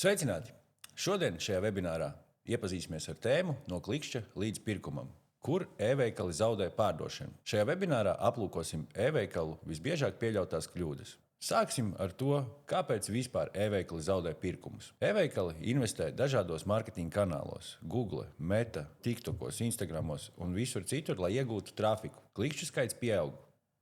Sveicināti! Šodien šajā webinārā iepazīsimies ar tēmu no klikšķa līdz pirkumam, kur e-veikali zaudē pārdošanu. Šajā webinārā aplūkosim e-veikalu visbiežāk pieļautās kļūdas. Sāksim ar to, kāpēc vispār e-veikali zaudē pirkumus. E-veikali investē dažādos mārketinga kanālos – Google, Meta, TikTokos, Instagramos un visur citur, lai iegūtu trafiku. Klikšķu skaits pieaug,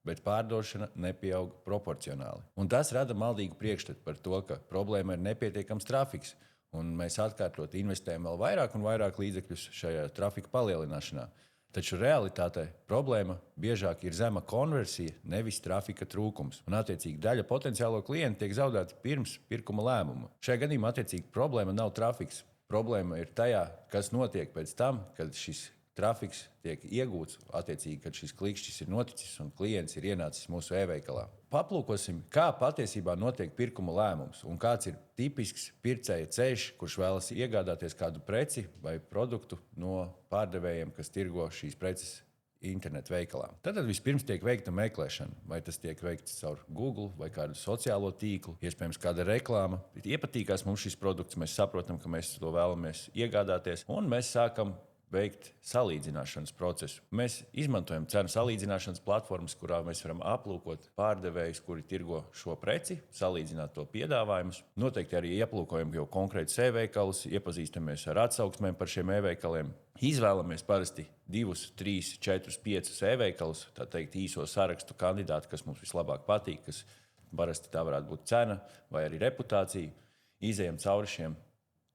bet pārdošana nepieaug proporcionāli. Un tas rada maldīgu priekšstatu par to, ka problēma ir nepietiekams trafiks, un mēs atkārtot investējam vēl vairāk un vairāk līdzekļus šajā trafika palielināšanā. Taču realitātē problēma biežāk ir zema konversija, nevis trafika trūkums. Un attiecīgi daļa potenciālo klientu tiek zaudēta pirms pirkuma lēmuma. Šajā gadījumā attiecīgi problēma nav trafiks. Problēma ir tajā, kas notiek pēc tam, kad šis trafiks tiek iegūts, attiecīgi, kad šis klikšķis ir noticis un klients ir ienācis mūsu e-veikalā. Paplūkosim, kā patiesībā notiek pirkuma lēmums un kāds ir tipisks pircēja ceļš, kurš vēlas iegādāties kādu preci vai produktu no pārdevējiem, kas tirgo šīs preces internetu veikalā. Tad vispirms tiek veikta meklēšana, vai tas tiek veikts caur Google vai kādu sociālo tīklu, iespējams kāda reklāma. Iepatīkās mums šis produkts, mēs saprotam, ka mēs to vēlamies iegādāties, un mēs sākam veikt salīdzināšanas procesu. Mēs izmantojam cenu salīdzināšanas platformas, kurā mēs varam aplūkot pārdevējus, kuri tirgo šo preci, salīdzināt to piedāvājumus. Noteikti arī aplūkojam jau konkrētus e-veikalus, iepazīstamies ar atsauksmēm par šiem e-veikaliem. Izvēlamies parasti 2, 3, 4, 5 e-veikalus, tā teikt īso sarakstu kandidātu, kas mums vislabāk patīk, kas parasti tā varētu būt cena vai arī reputācija. Izejam cauri šiem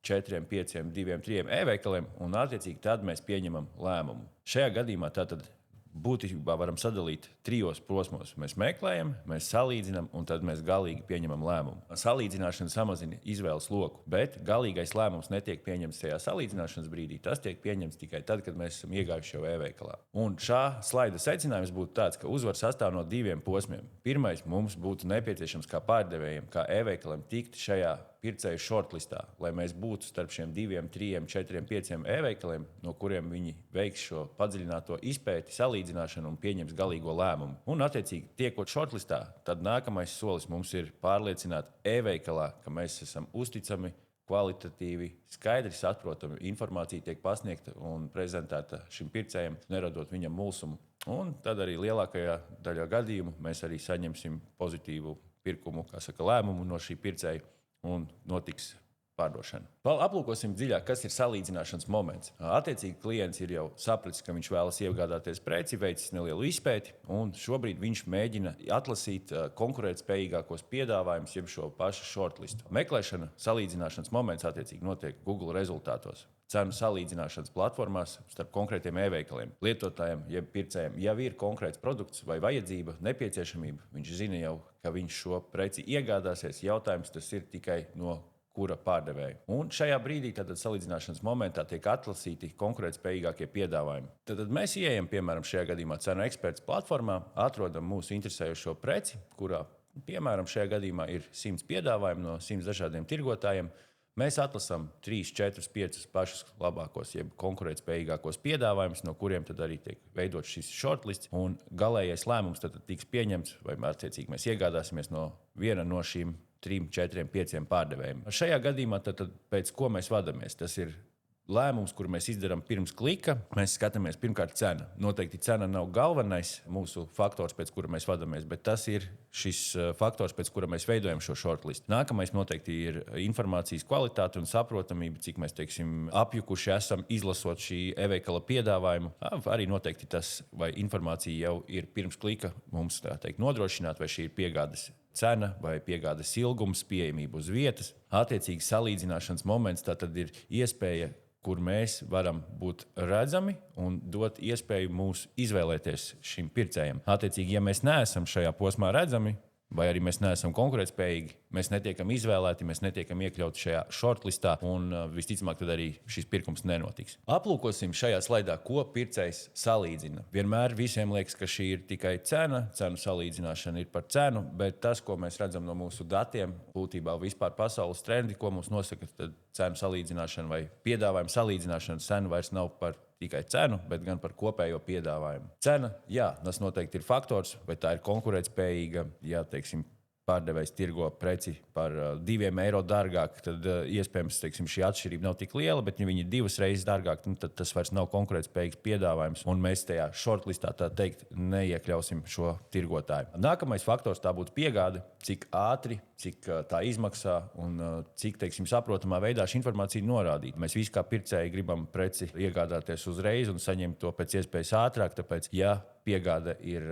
4, 5, 2, 3 e-veikaliem, un attiecīgi tad mēs pieņemam lēmumu. Šajā gadījumā tātad būtībā varam sadalīt 3 posmos. Mēs meklējam, mēs salīdzinām, un tad mēs galīgi pieņemam lēmumu. Salīdzināšana samazina izvēles loku, bet galīgais lēmums netiek pieņemts tajā salīdzināšanas brīdī. Tas tiek pieņemts tikai tad, kad mēs esam iegājuši jau e-veikalā. Un šā slaida secinājums būtu tāds, ka uzvara sastāv no 2 posmiem. Pirmais, mums būtu nepieciešams kā pārdevējiem, kā e-veikalam tikt šajā pircēju shortlistā, lai mēs būtu starp šiem 2, 3, 4, 5 e-veikaliem, no kuriem viņi veiks šo padziļināto izpēti, salīdzināšanu un pieņems galīgo lēmumu. Un, attiecīgi, tiekot shortlistā, tad nākamais solis mums ir pārliecināt e-veikalā, ka mēs esam uzticami, kvalitatīvi, skaidri saprotami, informācija tiek pasniegta un prezentēta šim pircējam, neradot viņam mulsumu. Un tad arī lielākajā daļā gadījumu mēs arī saņemsim pozitīvu pirkumu, lēmumu no šī pircēja, un notiks pārdošana. Aplūkosim dziļāk, kas ir salīdzināšanas moments. Attiecīgi klients ir jau sapratis, ka viņš vēlas iegādāties preci, veicis nelielu izpēti, un šobrīd viņš mēģina atlasīt konkurētspējīgākos piedāvājumus, jeb šo pašu shortlistu. Meklēšana, salīdzināšanas moments attiecīgi notiek Google rezultātos. Cenu salīdzināšanas platformās starp konkrētiem e-veikaliem. Lietotājiem, jeb pircējiem jau ir konkrēts produkts vai vajadzība, nepieciešamība. Viņš zina jau, ka viņš šo preci iegādāsies. Jautājums tas ir tikai no kura pārdevēja. Un šajā brīdī, tātad salīdzināšanas momentā, tiek atlasīti konkurētspējīgākie piedāvājumi. Tad mēs ieejam, piemēram, šajā gadījumā cenu eksperts platformā, atrodam mūsu interesējošo preci, kurā, piemēram, šajā gadījumā ir 100 piedāvājumi no 100 dažādiem tirgotājiem. Mēs atlasām 3, 4, 5 pašus labākos, jeb konkurētspējīgākos piedāvājumus, no kuriem tad arī tiek veidots šis shortlists, un galīgais lēmums tad tiks pieņemts, vai attiecīgi mēs iegādāsimies no viena no šīm 3, 4, 5 pārdevējiem. Šajā gadījumā tad pēc ko mēs vadāmies? Tas ir lēmums, kuru mēs izdarām pirms klika. Mēs skatāmies pirmkārt cena. Noteikti cena nav galvenais mūsu faktors, pēc kura mēs vadāmies, bet tas ir šis faktors, pēc kura mēs veidojam šo shortlistu. Nākamais noteikti ir informācijas kvalitāte un saprotamība, cik mēs, apjukuši esam izlasot šī e-veikala piedāvājumu. Arī noteikti tas, vai informācija jau ir pirms klika mums nodrošināt, vai šī ir piegādes cena vai piegādes ilgums, pieejamība uz vietas. Attiecīgi salīdzināšanas moments tā tad ir iespēja, kur mēs varam būt redzami un dot iespēju mūs izvēlēties šim pircējam. Attiecīgi, ja mēs neesam šajā posmā redzami, vai arī mēs neesam konkurētspējīgi, mēs netiekam izvēlēti, mēs netiekam iekļauti šajā shortlistā, un visticamāk tad arī šis pirkums nenotiks. Aplūkosim šajā slaidā, ko pircējs salīdzina. Vienmēr visiem liekas, ka šī ir tikai cena, cenu salīdzināšana ir par cenu, bet tas, ko mēs redzam no mūsu datiem, būtībā vispār pasaules trendi, ko mums nosaka, tad cenu salīdzināšana vai piedāvājuma salīdzināšana cenu vairs nav par tikai cenu, bet gan par kopējo piedāvājumu. Cena, jā, tas noteikti ir faktors, vai tā ir konkurētspējīga, ja, pārdevējs tirgo preci par €2 dārgāk, tad iespējams teiksim, šī atšķirība nav tik liela, bet ja viņi ir 2 reizes dārgāk, tad tas vairs nav konkurētspējīgs piedāvājums, un mēs tajā shortlistā tā teikt neiekļausim šo tirgotāju. Nākamais faktors tā būtu piegāde, cik ātri, cik tā izmaksā un cik teiksim, saprotamā veidā šī informācija ir norādīta. Mēs visi kā pircēji gribam preci iegādāties uzreiz un saņemt to pēc iespējas ātrāk, tāpēc, ja piegāde ir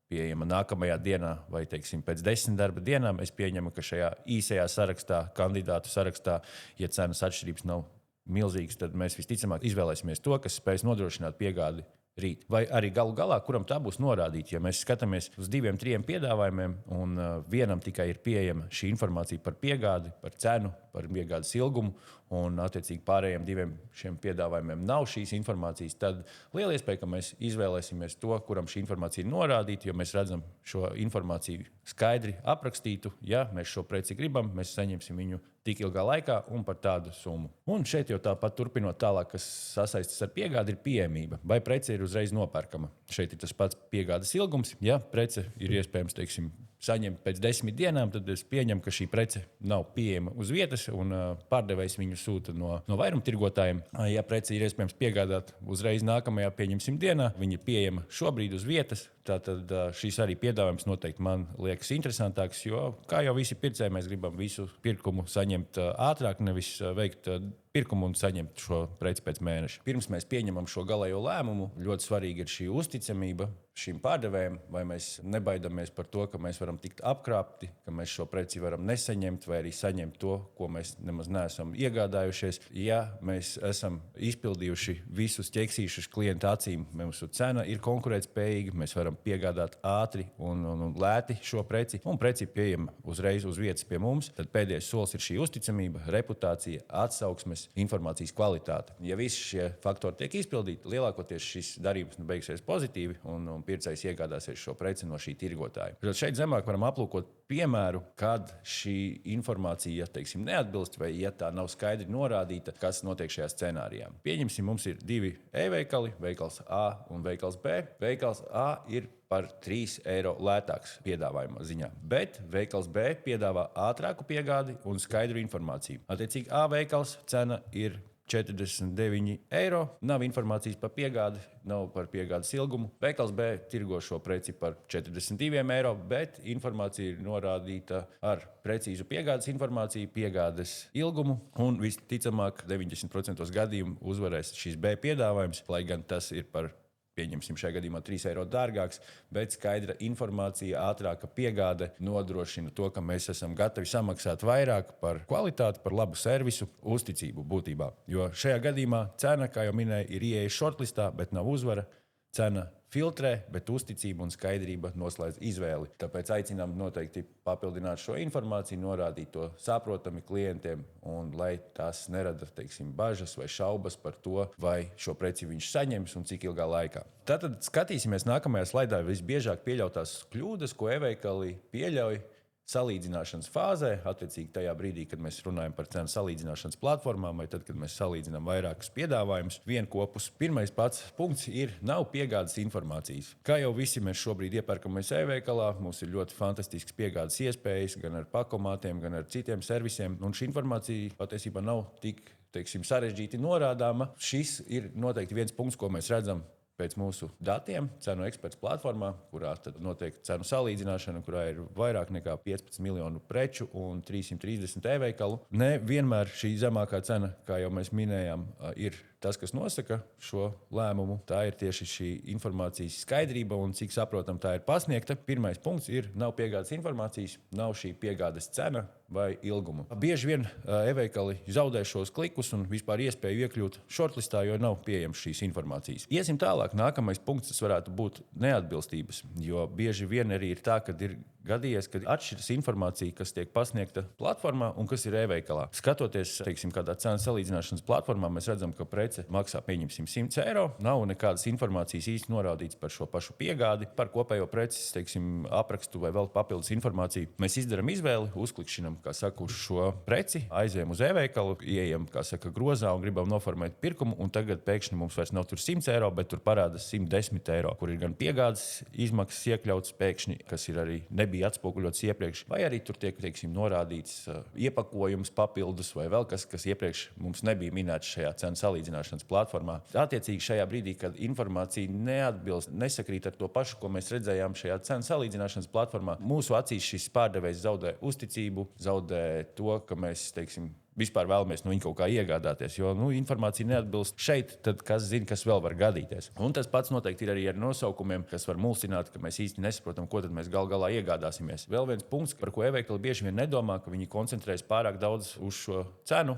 pieejama nākamajā dienā vai, teiksim, pēc 10 darba dienām, es pieņemu, ka šajā īsajā sarakstā, kandidātu sarakstā, ja cenas atšķirības nav milzīgas, tad mēs visticamāk izvēlēsimies to, kas spēs nodrošināt piegādi rīt. Vai arī galu galā, kuram tā būs norādīta. Ja mēs skatāmies uz 2, 3 piedāvājumiem, un vienam tikai ir pieejama šī informācija par piegādi, par cenu, par piegādes ilgumu, un attiecīgi pārējiem 2 šiem piedāvājumiem nav šīs informācijas, tad liela iespēja, ka mēs izvēlēsimies to, kuram šī informācija ir norādīta, jo mēs redzam šo informāciju skaidri aprakstītu. Ja mēs šo preci gribam, mēs saņemsim viņu tik ilgā laikā un par tādu summu. Un šeit jau tāpat turpinot tālāk, kas sasaistas ar piegādi, ir pieejamība. Vai prece ir uzreiz nopērkama? Šeit ir tas pats piegādes ilgums. Ja prece ir iespējams, teiksim, saņemt pēc 10 dienām, tad es pieņemu, ka šī prece nav pieejama uz vietas un pārdevējs viņu sūta no vairumtirgotājiem. Ja prece ir iespējams piegādāt uzreiz nākamajā, pieņemsim, dienā, viņa ir pieejama šobrīd uz vietas, tad šīs arī piedāvājums noteikti man liekas interesantāks, jo, kā jau visi pircēji, mēs gribam visu pirkumu saņemt ātrāk, nevis veikt pirkumu un saņemt šo preci pēc mēneša. Pirms mēs pieņemam šo galējo lēmumu, ļoti svarīga ir šī uzticamība šīm pārdevējiem, vai mēs nebaidamies par to, ka mēs varam tikt apkrāpti, ka mēs šo preci varam nesaņemt vai arī saņemt to, ko mēs nemaz neesam iegādājušies. Ja mēs esam izpildījuši visus ķeksīšus klienta acīm, mūsu cena ir konkurētspējīga, mēs varam piegādāt ātri un lēti šo preci, un preci pieejama uzreiz uz vietas pie mums, tad pēdējais solis ir šī uzticamība, reputācija, atsauksmes, informācijas kvalitāte. Ja visi šie faktori tiek izpildīti, lielākoties šis darījums beigsies pozitīvi un pircējs iegādāsies šo preci no šī tirgotāja. Šeit zemāk varam aplūkot piemēru, kad šī informācija, teiksim, neatbilst vai ja tā nav skaidri norādīta, kas notiek šajā scenārijā. Pieņemsim, mums ir 2 e-veikali, veikals A un veikals B. Veikals A ir par €3 lētāks piedāvājuma ziņā, bet veikals B piedāvā ātrāku piegādi un skaidru informāciju. Attiecīgi A veikals cena ir €49. Nav informācijas par piegādi, nav par piegādes ilgumu. Veikals B tirgo šo preci par €42, bet informācija ir norādīta ar precīzu piegādes informāciju, piegādes ilgumu, un visticamāk 90% gadījumu uzvarēs šis B piedāvājums, lai gan tas ir par pieņemsim šajā gadījumā €3 dārgāks, bet skaidra informācija, ātrāka piegāde nodrošina to, ka mēs esam gatavi samaksāt vairāk par kvalitāti, par labu servisu, uzticību būtībā. Jo šajā gadījumā cena, kā jau minēju, ir ieeja shortlistā, bet nav uzvara. Cena filtrē, bet uzticība un skaidrība noslēdz izvēli. Tāpēc aicinām noteikti papildināt šo informāciju, norādīt to saprotami klientiem, un lai tās nerada, teiksim, bažas vai šaubas par to, vai šo preci viņš saņems un cik ilgā laikā. Tātad skatīsimies nākamajā slaidā visbiežāk pieļautās kļūdas, ko e-veikali pieļauj salīdzināšanas fāzē, attiecīgi tajā brīdī, kad mēs runājam par cenu salīdzināšanas platformām, vai tad, kad mēs salīdzinām vairākus piedāvājumus, vienopus. Pirmais pats punkts ir, nav piegādes informācijas. Kā jau visi mēs šobrīd iepērkamies e-veikalā, mums ir ļoti fantastisks piegādes iespējas, gan ar pakomātiem, gan ar citiem servisiem, un šī informācija patiesībā nav tik, teiksim, sarežģīti norādāma. Šis ir noteikti viens punkts, ko mēs redzam pēc mūsu datiem, cenu eksperts platformā, kurā tad notiek cenu salīdzināšana, kurā ir vairāk nekā 15 miljonu preču un 330 e-veikalu. Ne vienmēr šī zemākā cena, kā jau mēs minējām, ir tas, kas nosaka šo lēmumu. Tā ir tieši šī informācijas skaidrība un cik saprotam tā ir pasniegta. Pirmais punkts ir, nav piegādes informācijas, nav šī piegādes cena vai ilguma. Bieži vien e-veikali zaudē šos klikus un vispār iespēju iekļūt shortlistā, jo nav pieejams šīs informācijas. Iesim tālāk. Nākamais punkts tas varētu būt neatbilstības, jo bieži vien arī ir tā, ka ir gadījies, kad atšķiras informācija, kas tiek pasniegta platformā un kas ir e-veikalā. Skatoties, teiksim, kādā cenu salīdzināšanas platformā, mēs redzam, ka preci prece maksā, pieņemsim, 100 eiro. Nav nekādas informācijas īsti norādīts par šo pašu piegādi, par kopējo preces, teiksim, aprakstu vai vēl papildus informāciju. Mēs izdarām izvēli, uzklikšķinam, kā saka, uz šo preci, aizējam uz e-veikalu, ieejam, kā saka, grozā un gribam noformēt pirkumu, un tagad pēkšņi mums vairs nav tur 100 eiro, bet tur parādās 110 eiro, kur ir gan piegādes izmaksas iekļauts pēkšņi, kas ir arī nebija atspoguļots iepriekš, vai arī tur tiek, teiksim, norādīts iepakojums papildus vai vēl kas iepriekš mums nebija minēts šajā cenu salīdzināšanas platformā. Attiecīgi šajā brīdī, kad informācija neatbilst, nesakrīt ar to pašu, ko mēs redzējām šajā cenu salīdzināšanas platformā, mūsu acīs šis pārdevējs zaudē uzticību, zaudē to, ka mēs, teiksim, vispār vēlamies no viņa kaut kā iegādāties, jo informācija neatbilst šeit, tad kas zina, kas vēl var gadīties. Un tas pats noteikti ir arī ar nosaukumiem, kas var mulsināt, ka mēs īsti nesaprotam, ko tad mēs gal galā iegādāsimies. Vēl viens punkts, par ko e-veikali bieži vien nedomā, ka viņi koncentrējas pārāk daudz uz šo cenu,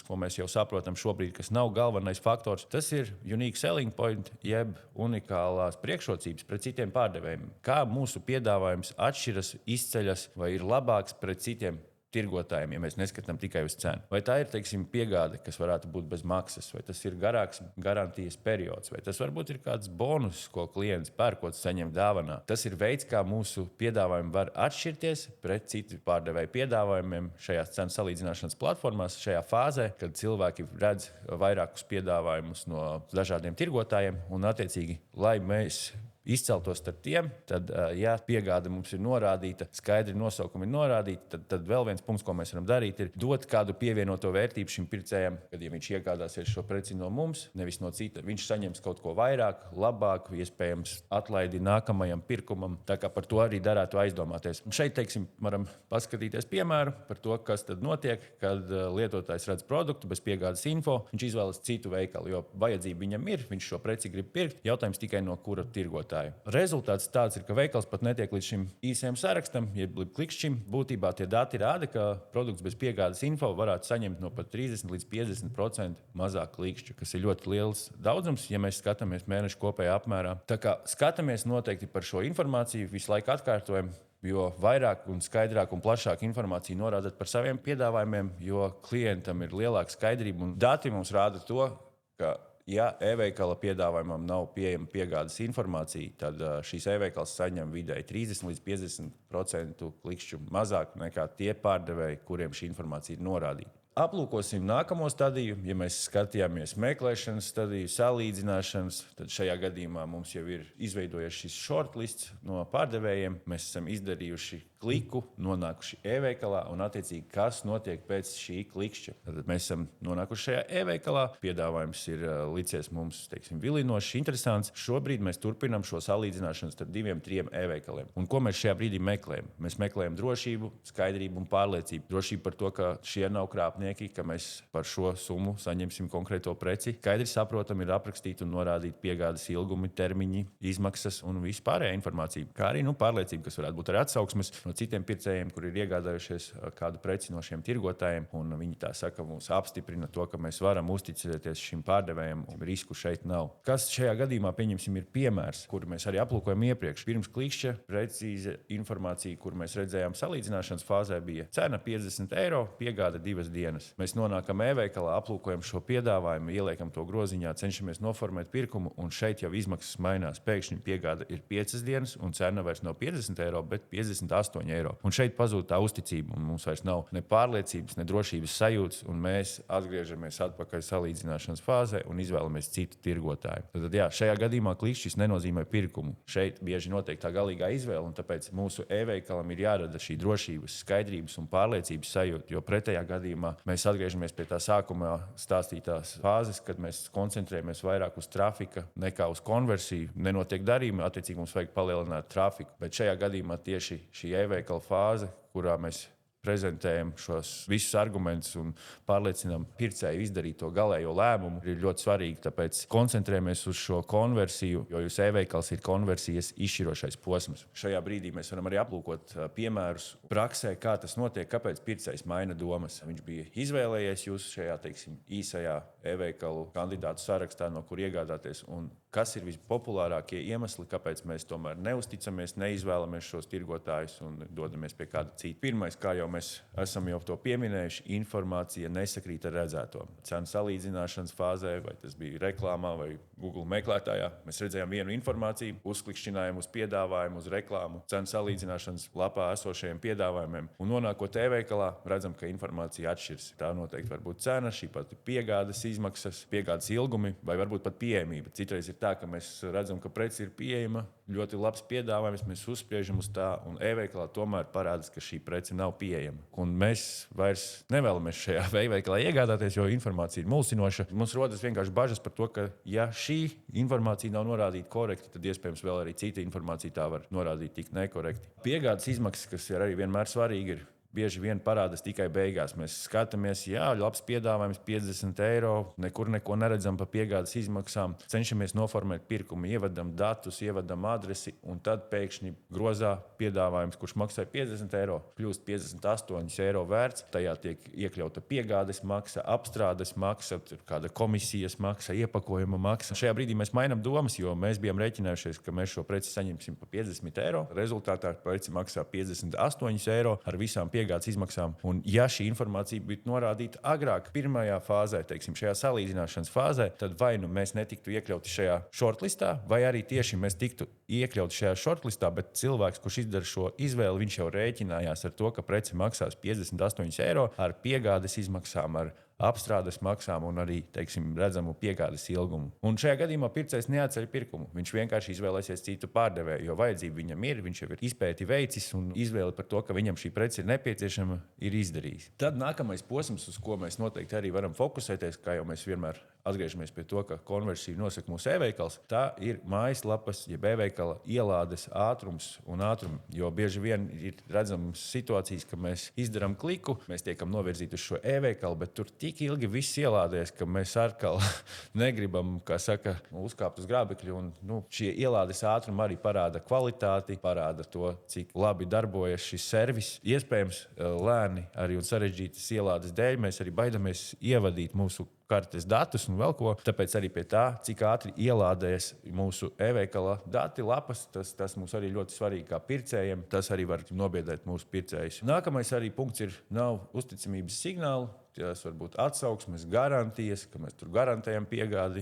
ko mēs jau saprotam šobrīd, kas nav galvenais faktors. Tas ir unique selling point, jeb unikālās priekšrocības pret citiem pārdevējiem. Kā mūsu piedāvājums atšķiras, izceļas vai ir labāks pret citiem tirgotājiem, ja mēs neskatām tikai uz cenu. Vai tā ir, teiksim, piegāde, kas varētu būt bez maksas, vai tas ir garāks garantijas periods, vai tas varbūt ir kāds bonus, ko klients pērkot saņem dāvanā. Tas ir veids, kā mūsu piedāvājumi var atšķirties pret citu pārdevēju piedāvājumiem šajās cenu salīdzināšanas platformās, šajā fāzē, kad cilvēki redz vairākus piedāvājumus no dažādiem tirgotājiem un attiecīgi, lai mēs izceltos starp tiem, tad, ja piegāde mums ir norādīta, skaidri nosaukumi ir norādīti, tad vēl viens punkts, ko mēs varam darīt, ir dot kādu pievienoto vērtību šim pircējam, kad ja viņš iegādāsies šo preci no mums, nevis no cita, viņš saņems kaut ko vairāk, labāk, iespējams atlaidi nākamajam pirkumam, tā kā par to arī darētu aizdomāties. Un šeit, teiksim, varam paskatīties piemēru par to, kas tad notiek, kad lietotājs redz produktu bez piegādes info, viņš izvēlas citu veikalu, jo vajadzība viņam ir, viņš šo preci grib pirkt, jautājums tikai no kura tirgotāja. Rezultāts tāds ir, ka veikals pat netiek līdz šim īsajam sarakstam, jeb klikšķim. Būtībā tie dati rāda, ka produkts bez piegādes info varētu saņemt no pat 30 līdz 50% mazāk klikšķu, kas ir ļoti liels daudzums, ja mēs skatāmies mēnešu kopējā apmērā. Tā kā skatāmies noteikti par šo informāciju, visu laiku atkārtojam, jo vairāk un skaidrāk un plašāk informāciju norādāt par saviem piedāvājumiem, jo klientam ir lielāka skaidrība un dati mums rāda to, ka ja e-veikala piedāvājumam nav pieejama piegādes informācija, tad šīs e-veikals saņem vidēji 30 līdz 50% klikšķu mazāk nekā tie pārdevēji, kuriem šī informācija ir norādīta. Aplūkosim nākamo stadiju. Ja mēs skatījāmies meklēšanas stadiju, salīdzināšanas, tad šajā gadījumā mums jau ir izveidojies šis shortlists no pārdevējiem. Mēs esam izdarījuši kliku, nonākuši e-veikalā un attiecīgi, kas notiek pēc šī klikšķa. Tad mēs esam nonākuši šajā e-veikalā. Piedāvājums ir licies mums, teiksim, vilinošs, interesants. Šobrīd mēs turpinam šo salīdzināšanu starp 2-3 e-veikaliem. Un ko mēs šajā brīdī meklējam? Mēs meklējam drošību, skaidrību un pārliecību. Drošību par to, ka šie nav krāpnieki, ka mēs par šo summu saņemsim konkrēto preci. Skaidri saprotam, ir aprakstīti un norādīti piegādes ilgumi, termiņi, izmaksas un vispārējā informācija. Kā arī pārliecība, kas varētu būt arī atsauksmes no citiem pircējiem, kur ir iegādājušies kādu preci no šiem tirgotājiem, un viņi tā saka, mums apstiprina to, ka mēs varam uzticēties šim pārdevējam, un risku šeit nav. Kas šajā gadījumā, pieņemsim, ir piemērs, kuru mēs arī aplūkojam iepriekš. Pirms klikšķa precīza informācija, kur mēs redzējām salīdzināšanas fāzē, bija cena 50 eiro, piegāde 2 dienas. Mēs nonākam e-veikalā, aplūkojam šo piedāvājumu, ieliekam to groziņā, cenšamies noformēt pirkumu, un šeit jau izmaksas mainās. Pēkšņi piegāde ir 5 dienas, un cena vairs nav 50 eiro, bet 58 eiro. Un šeit pazūd tā uzticība, un mums vairs nav ne pārliecības, ne drošības sajūtas, un mēs atgriežamies atpakaļ salīdzināšanas fāzē un izvēlamies citu tirgotāju. Tad, jā, šajā gadījumā klikšķis nenozīmē pirkumu. Šeit bieži notiek tā galīgā izvēle, un tāpēc mūsu e-veikalam ir jārada šī drošības, skaidrības un pārliecības sajūta, jo pretējā gadījumā mēs atgriežamies pie tā sākumā stāstītās fāzes, kad mēs koncentrējamies vairāk uz trafika nekā uz konversiju. Nenotiek darījumi, attiecīgi mums vajag palielināt trafiku, bet šajā gadījumā tieši šī e-veikala fāze, kurā mēs prezentējam šos visus argumentus un pārliecinām pircēju izdarīt to galējo lēmumu, ir ļoti svarīgi. Tāpēc koncentrējamies uz šo konversiju, jo jūs e-veikals ir konversijas izšķirošais posms. Šajā brīdī mēs varam arī aplūkot piemērus praksē, kā tas notiek, kāpēc pircējs maina domas. Viņš bija izvēlējies jūs šajā, teiksim, īsajā e-veikalu kandidātu sarakstā, no kur iegādāties, un kas ir vispopulārākie iemesli, kāpēc mēs tomēr neusticamies, neizvēlamies šos tirgotājus un dodamies pie kāda cita. Pirmais, kā jau mēs esam jau to pieminējuši, informācija nesakrīt ar redzēto. Cenu salīdzināšanas fāzē, vai tas bija reklāmā vai Google meklētājā, mēs redzējām vienu informāciju, uzklikšķinājumu uz piedāvājumu, uz reklāmu, cenu salīdzināšanas lapā esošajiem piedāvājumiem. Un nonākot e-veikalā, redzam, ka informācija atšķiras. Tā noteikti var būt cena, šī pati piegādes izmaksas, piegādes ilgumi vai varbūt pat pieejamība. Citreiz ir tā, ka mēs redzam, ka prece ir pieejama, ļoti labs piedāvājums, mēs uzspriežam uz tā, un e-veikalā tomēr parādās, ka šī prece nav pieejama. Un mēs vairs nevēlamies šajā e-veikalā iegādāties, jo informācija ir mulsinoša. Mums rodas vienkārši bažas par to, ka ja šī informācija nav norādīta korekti, tad iespējams vēl arī cita informācija tā var norādīt tik nekorekti. Piegādes izmaksas, kas ir arī vienmēr svarīgi, ir bieži vien parādās tikai beigās. Mēs skatāmies, jā, labs piedāvājums, 50 eiro, nekur neko neredzam par piegādes izmaksām. Cenšamies noformēt pirkumu, ievedam datus, ievedam adresi, un tad pēkšņi grozā piedāvājums, kurš maksā 50 eiro, kļūst 58 eiro vērts. Tajā tiek iekļauta piegādes maksa, apstrādes maksa, kāda komisijas maksa, iepakojuma maksa. Šajā brīdī mēs mainām domas, jo mēs bijām rēķinājušies, ka mēs šo preci saņemsim par 50 eiro. Rezultātā preci maksā 58 eiro ar visām piegādes izmaksām. Un, ja šī informācija būtu norādīta agrāk, pirmajā fāzē, teiksim, šajā salīdzināšanas fāzē, tad vai nu mēs netiktu iekļauti šajā shortlistā, vai arī tieši mēs tiktu iekļauti šajā shortlistā, bet cilvēks, kurš izdara šo izvēli, viņš jau rēķinājās ar to, ka prece maksās 58 eiro ar piegādes izmaksām, ar apstrādes maksām un arī, teiksim, redzamu piegādes ilgumu. Un šajā gadījumā pircējs neatceļ pirkumu. Viņš vienkārši izvēlēsies citu pārdevēju, jo vajadzība viņam ir, viņš jau ir izpēti veicis un izvēli par to, ka viņam šī prece ir nepieciešama, ir izdarījis. Tad nākamais posms, uz ko mēs noteikti arī varam fokusēties, kā jau mēs vienmēr atgriežamies pie to, ka konversiju nosaka mūsu e-veikals, tā ir mājaslapas, jeb e-veikala ielādes ātrums un ātrumi. Jo bieži vien ir redzams situācijas, ka mēs izdarām kliku, mēs tiekam novirzīti uz šo e-veikalu, bet tur tik ilgi viss ielādēs, ka mēs atkal negribam, kā saka, uzkāpt uz grābekļa. Un, šie ielādes ātrumi arī parāda kvalitāti, parāda to, cik labi darbojas šis servis. Iespējams, lēni arī un sarežģītas ielādes dēļ mēs arī baidamies ievadīt mūsu kartes datus un vēl ko. Tāpēc arī pie tā, cik ātri ielādējas mūsu e-veikala dati, lapas, tas mums arī ļoti svarīgi kā pircējiem. Tas arī var nobiedēt mūsu pircējus. Nākamais arī punkts ir nav uzticamības signālu. Tas var būt atsauksmes, garantijas, ka mēs tur garantējam piegādi,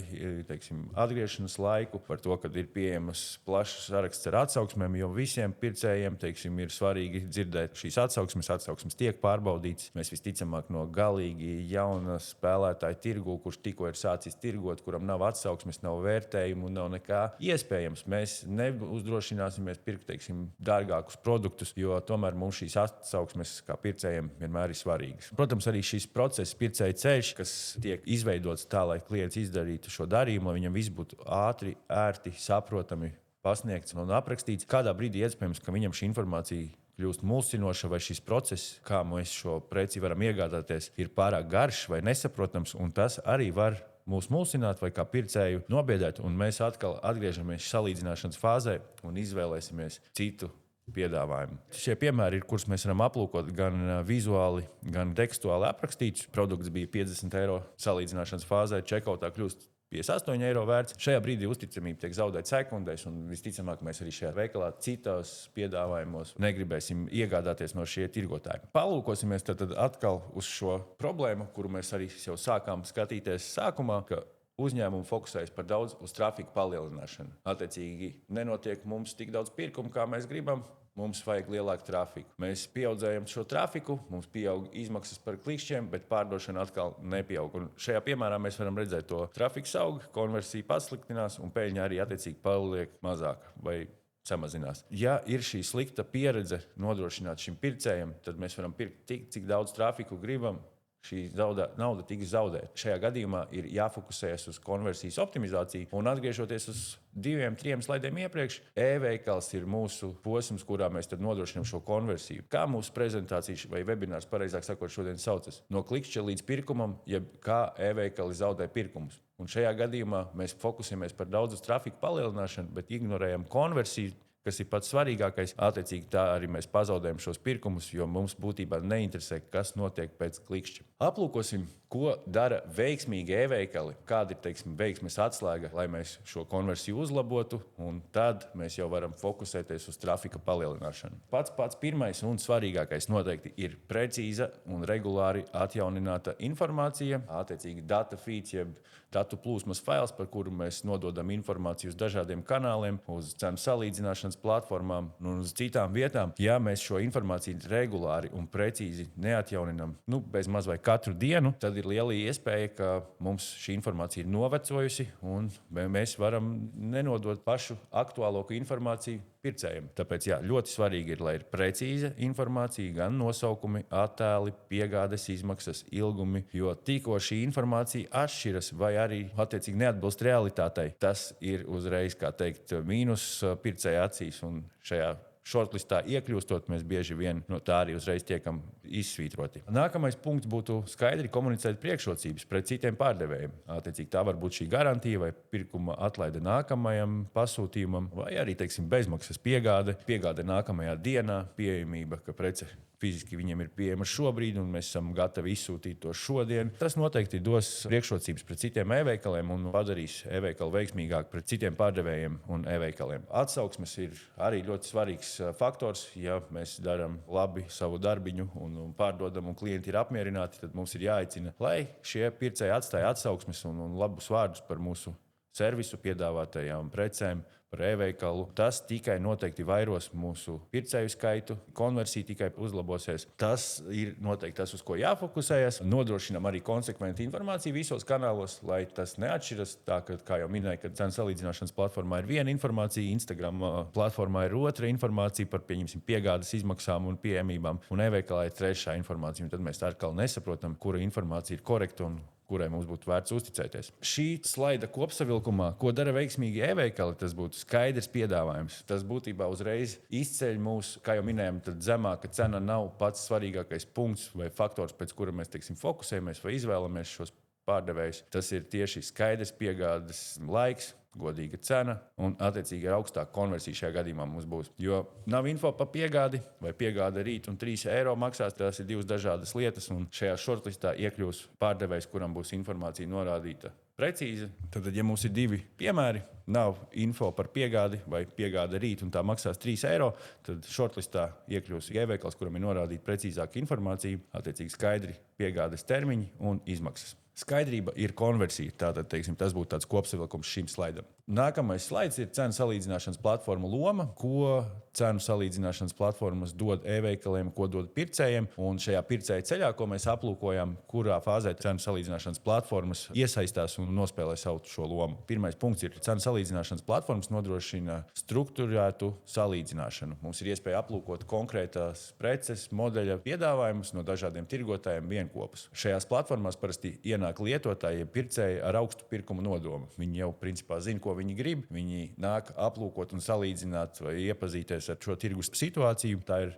teiksim, atgriešanas laiku, par to, ka ir pieejamas plašs saraksts ar atsauksmēm, jo visiem pircējiem, teiksim, ir svarīgi dzirdēt šīs atsauksmes. Atsauksmes tiek pārbaudītas. Mēs visticamāk no galīgi jauna spēlētāja tirgu, kurš tikko ir sācis tirgot, kuram nav atsauksmes, nav vērtējumu, nav nekā iespējams. Mēs neuzdrošināsimies pirkt, teiksim, dārgākus produktus, jo tomēr mums šīs atsauksmes kā pircējiem vienmēr ir svarīgas. Protams, arī šīs process, pircēja ceļš, kas tiek izveidots tā, lai klients izdarītu šo darījumu, lai viņam viss būtu ātri, ērti, saprotami pasniegts un aprakstīts. Kādā brīdī iespējams, ka viņam šī informācija kļūst mulsinoša, vai šis process, kā mēs šo preci varam iegādāties, ir pārāk garš vai nesaprotams, un tas arī var mūs mulsināt vai kā pircēju nobiedēt, un mēs atkal atgriežamies salīdzināšanas fāzē un izvēlēsimies citu piedāvājumu. Šie piemēri ir, kurus mēs varam aplūkot gan vizuāli, gan tekstuāli aprakstīts. Produkts bija 50 eiro salīdzināšanas fāzē, čekautā kļūst 58 eiro vērts. Šajā brīdī uzticamība tiek zaudēta sekundēs, un visticamāk mēs arī šajā veikalā citos piedāvājumos negribēsim iegādāties no šie tirgotāji. Palūkosimies tad atkal uz šo problēmu, kuru mēs arī jau sākām skatīties sākumā, ka uzņēmumi fokusējas par daudz uz trafiku palielināšanu. Attiecīgi, nenotiek mums tik daudz pirkumu, kā mēs gribam. Mums vajag lielāku trafiku. Mēs pieaudzējam šo trafiku, mums pieaug izmaksas par klikšķiem, bet pārdošana atkal nepieaug. Un šajā piemērā mēs varam redzēt to trafiku aug, konversija pasliktinās un peļņa arī attiecīgi paliek mazāka vai samazinās. Ja ir šī slikta pieredze nodrošināt šim pircējam, tad mēs varam pirkt tik, cik daudz trafiku gribam. Šī nauda tiks zaudēta. Šajā gadījumā ir jāfokusējas uz konversijas optimizāciju. Un atgriežoties uz 2-3 slaidiem iepriekš, e-veikals ir mūsu posms, kurā mēs nodrošinām šo konversiju. Kā mūsu prezentācija vai webinārs, pareizāk sakot, šodien saucas? No klikšķa līdz pirkumam, jeb kā e-veikali zaudē pirkumus. Un šajā gadījumā mēs fokusējamies par daudz uz trafiku palielināšanu, bet ignorējam konversiju kas ir pats svarīgākais. Attiecīgi tā arī mēs pazaudējam šos pirkumus, jo mums būtībā neinteresē, kas notiek pēc klikšķa. Aplūkosim, ko dara veiksmīgi e-veikali, kāda ir, teiksim, veiksmes atslēga, lai mēs šo konversiju uzlabotu, un tad mēs jau varam fokusēties uz trafika palielināšanu. Pats pirmais un svarīgākais noteikti ir precīza un regulāri atjaunināta informācija, attiecīgi data feeds, jeb datu plūsmas fails, par kuru mēs nododam informāciju uz dažādiem kanāliem, uz cenu salīdzināšanas platformām un uz citām vietām. Ja mēs šo informāciju regulāri un precīzi neatjauninām, bez maz vai katru dienu, tad ir liela iespēja, ka mums šī informācija ir novecojusi un mēs varam nenodot pašu aktuālāko informāciju pircējiem. Tāpēc ļoti svarīgi ir, lai ir precīza informācija, gan nosaukumi, attēli, piegādes izmaksas, ilgumi, jo tikko šī informācija atšķiras vai arī attiecīgi neatbilst realitātei, tas ir uzreiz, kā teikt, mīnus pircēja acīs, un šajā shortlistā iekļūstot, mēs bieži vien no tā arī uzreiz tiekam izsvītroti. Nākamais punkts būtu skaidri komunicēt priekšrocības pret citiem pārdevējiem. Attiecīgi tā var būt šī garantija vai pirkuma atlaide nākamajam pasūtījumam, vai arī, teiksim, bezmaksas piegāde nākamajā dienā, pieejamība, ka prece fiziski viņiem ir pieejama šobrīd, un mēs esam gatavi izsūtīt to šodien. Tas noteikti dos priekšrocības pret citiem e-veikaliem un padarīs e-veikalu veiksmīgāku pret citiem pārdevējiem un e-veikaliem. Atsauksmes ir arī ļoti svarīgs faktors. Ja mēs darām labi savu darbiņu un pārdodam, un klienti ir apmierināti, tad mums ir jāaicina, lai šie pircēji atstāja atsauksmes un labus vārdus par mūsu servisu, piedāvātajām precēm, par e-veikalu. Tas tikai noteikti vairos mūsu pircēju skaitu, konversija tikai uzlabosies. Tas ir noteikti tas, uz ko jāfokusējas. Nodrošinām arī konsekventu informāciju visos kanālos, lai tas neatšķiras. Tā, kā jau minēju, ka cenu salīdzināšanas platformā ir viena informācija, Instagram platformā ir otra informācija par, piegādes izmaksām un pieejamībām, un e-veikalā ir trešā informācija. Un tad mēs atkal nesaprotam, kura informācija ir korekta un kurai mums būtu vērts uzticēties. Šī slaida kopsavilkumā, ko dara veiksmīgi e-veikali, tas būtu skaidrs piedāvājums. Tas būtībā uzreiz izceļ mūsu, kā jau minējām, tad zemāka cena nav pats svarīgākais punkts vai faktors, pēc kura mēs, fokusējamies vai izvēlamies šos pārdevējus. Tas ir tieši skaidrs piegādes laiks, godīga cena un, attiecīgi, ar augstāku konversiju šajā gadījumā mums būs. Jo nav info par piegādi, vai piegāde rīt un 3 eiro maksās. Tās ir divas dažādas lietas, un šajā shortlistā iekļūs pārdevējs, kuram būs informācija norādīta precīzi. Tad, ja mums ir divi piemēri, nav info par piegādi vai piegāde rīt un tā maksās 3 eiro, tad shortlistā iekļūs e-veikals, kuram ir norādīta precīzāka informācija, attiecīgi skaidri piegādes termiņi un izmaksas. Skaidrība ir konversija. Tātad, tas būtu tāds kopsavilkums šim slaidam. Nākamais slaids ir cenu salīdzināšanas platformu loma, ko cenu salīdzināšanas platformas dod e-veikaliem, ko dod pircējiem. Un šajā pircēja ceļā, ko mēs aplūkojam, kurā fāzē cenu salīdzināšanas platformas iesaistās un nospēlē savu šo lomu. Pirmais punkts ir, cenu salīdzināšanas platformas nodrošina strukturētu salīdzināšanu. Mums ir iespēja aplūkot konkrētās preces, modeļa piedāvājumus no dažādiem tirgotājiem vienkopus. Šajās platformās parasti ienāk lietotāji, pircēji ar augstu pirkuma nodomu. Viņi jau principā zina, ko viņi grib. Viņi nāk aplūkot un salīdzināt vai iepazīties ar šo tirgus situāciju. Tā ir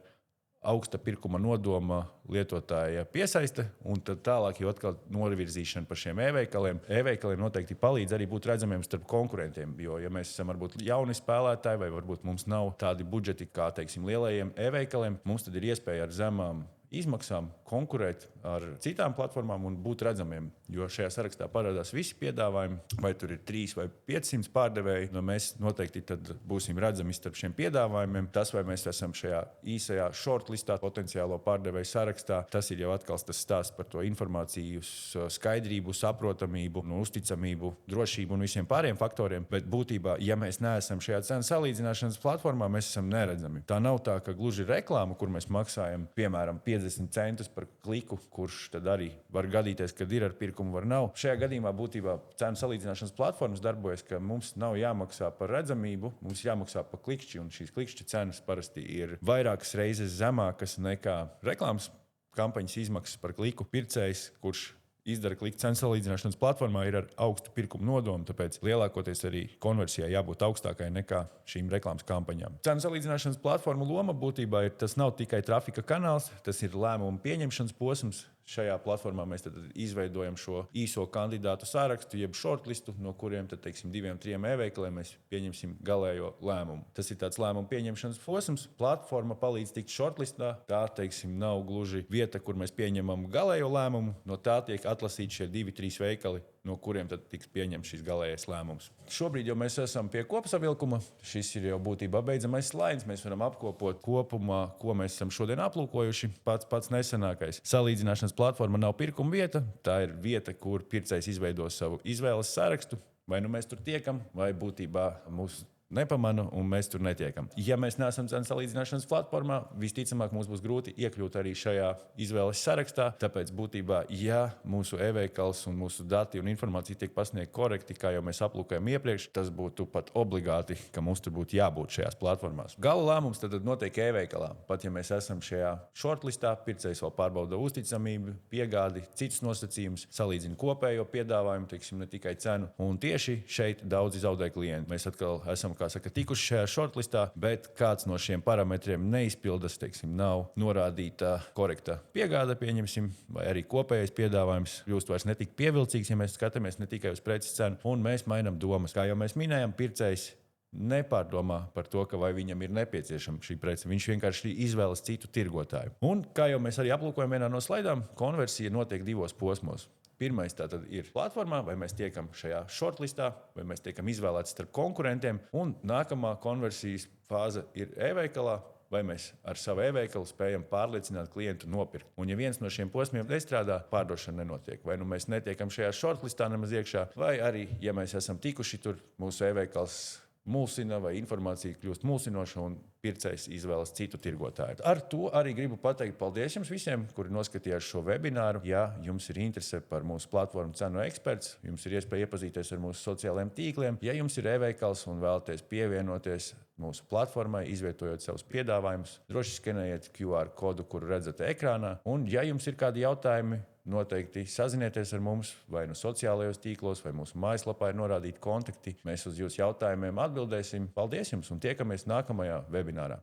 augsta pirkuma nodoma lietotāja piesaiste, un tad tālāk jau atkal novirzīšana par šiem e-veikaliem. E-veikaliem noteikti palīdz arī būt redzamiem starp konkurentiem, jo, ja mēs esam varbūt jauni spēlētāji vai varbūt mums nav tādi budžeti kā, lielajiem e-veikaliem, mums tad ir iespēja ar zemām izmaksām konkurēt ar citām platformām un būt redzamiem. Jo šajā sarakstā parādās visi piedāvājumi, vai tur ir 300 vai 500 pārdevēji. Mēs noteikti tad būsim redzami starp šiem piedāvājumiem. Tas, vai mēs esam šajā īsajā shortlistā, potenciālo pārdevēju sarakstā, tas ir jau atkal tas stāsts par to informācijas skaidrību, saprotamību, uzticamību, drošību un visiem pārējiem faktoriem. Bet būtībā, ja mēs neesam šajā cenu salīdzināšanas platformā, mēs esam neredzami. Tā nav tā, ka gluži reklāma, kur mēs maksājam, piemēram, 50 centus par kliku, kurš tad arī var gadīties, kad ir ar pirkumu, var nav. Šajā gadījumā būtībā cenu salīdzināšanas platformas darbojas, ka mums nav jāmaksā par redzamību, mums jāmaksā par klikšķi, un šīs klikšķa cenas parasti ir vairākas reizes zemākas nekā reklāmas kampaņas izmaksas par kliku. Pircējs, kurš izdara kliku cenu salīdzināšanas platformā, ir ar augstu pirkumu nodomu, tāpēc lielākoties arī konversijai jābūt augstākai nekā šīm reklāmas kampaņām. Cenu salīdzināšanas platformu loma būtībā ir, tas nav tikai trafika kanāls, tas ir lēmumu pieņemšanas posms. Šajā platformā mēs tad izveidojam šo īso kandidātu sārakstu, jeb shortlistu, no kuriem tad, teiksim, 2-3 e-veikaliem mēs pieņemsim galējo lēmumu. Tas ir tāds lēmumu pieņemšanas posms. Platforma palīdz tikt shortlistā. Tā, teiksim, nav gluži vieta, kur mēs pieņemam galējo lēmumu. No tā tiek atlasīti šie 2-3 veikali, no kuriem tad tiks pieņemts šis galējais lēmums. Šobrīd jau mēs esam pie kopsavilkuma. Šis ir jau būtībā beidzamais slaids. Mēs varam apkopot kopumā, ko mēs esam šodien aplūkojuši. Pats nesenākais. Salīdzināšanas platforma nav pirkuma vieta. Tā ir vieta, kur pircējs izveido savu izvēles sarakstu. Vai nu mēs tur tiekam, vai būtībā mūsu nepamanu, un mēs tur netiekam. Ja mēs neesam cenu salīdzināšanas platformā, visticamāk mums būs grūti iekļūt arī šajā izvēles sarakstā. Tāpēc būtībā, ja mūsu e-veikals un mūsu dati un informācija tiek pasniegta korekti, kā jau mēs aplūkojam iepriekš, tas būtu pat obligāti, ka mums tur būtu jābūt šajās platformās. Gala lēmums tad notiek e-veikalā. Pat ja mēs esam šajā shortlistā, pircējs vēl pārbauda uzticamību, piegādi, citus nosacījumus, salīdzina kopējo piedāvājumu, teiksim, ne tikai cenu. Un tieši šeit daudzi zaudē klienti. Mēs atkal esam tikuši šajā shortlistā, bet kāds no šiem parametriem neizpildas, teiksim, nav norādīta korekta piegāde, pieņemsim, vai arī kopējais piedāvājums kļūst vairs netik pievilcīgs, ja mēs skatāmies ne tikai uz preces cenu, un mēs mainām domas. Kā jau mēs minējām, pircējs nepārdomā par to, ka vai viņam ir nepieciešama šī prece. Viņš vienkārši izvēlas citu tirgotāju. Un, kā jau mēs arī aplūkojam vienā no slaidām, konversija notiek 2 posmos. Pirmais tātad ir platformā, vai mēs tiekam šajā shortlistā, vai mēs tiekam izvēlēti starp konkurentiem. Un nākamā konversijas fāze ir e-veikalā, vai mēs ar savu e-veikalu spējam pārliecināt klientu nopirkt. Un ja viens no šiem posmiem nestrādā, pārdošana nenotiek. Vai nu mēs netiekam šajā shortlistā nemaz iekšā, vai arī, ja mēs esam tikuši tur, mūsu e-veikals mulsina vai informācija kļūst mulsinoša un pircējs izvēlas citu tirgotāju. Ar to arī gribu pateikt paldies jums visiem, kuri noskatījās šo webināru. Ja jums ir interese par mūsu platformu Cenu eksperts, jums ir iespēja iepazīties ar mūsu sociālajiem tīkliem. Ja jums ir e-veikals un vēlaties pievienoties mūsu platformai, izvietojot savus piedāvājumus, droši skenējiet QR kodu, kuru redzat ekrānā. Un ja jums ir kādi jautājumi, noteikti sazinieties ar mums vai no sociālajos tīklos, vai mūsu mājaslapā ir norādīti kontakti. Mēs uz jūsu jautājumiem atbildēsim. Paldies jums un tiekamies nākamajā webinārā.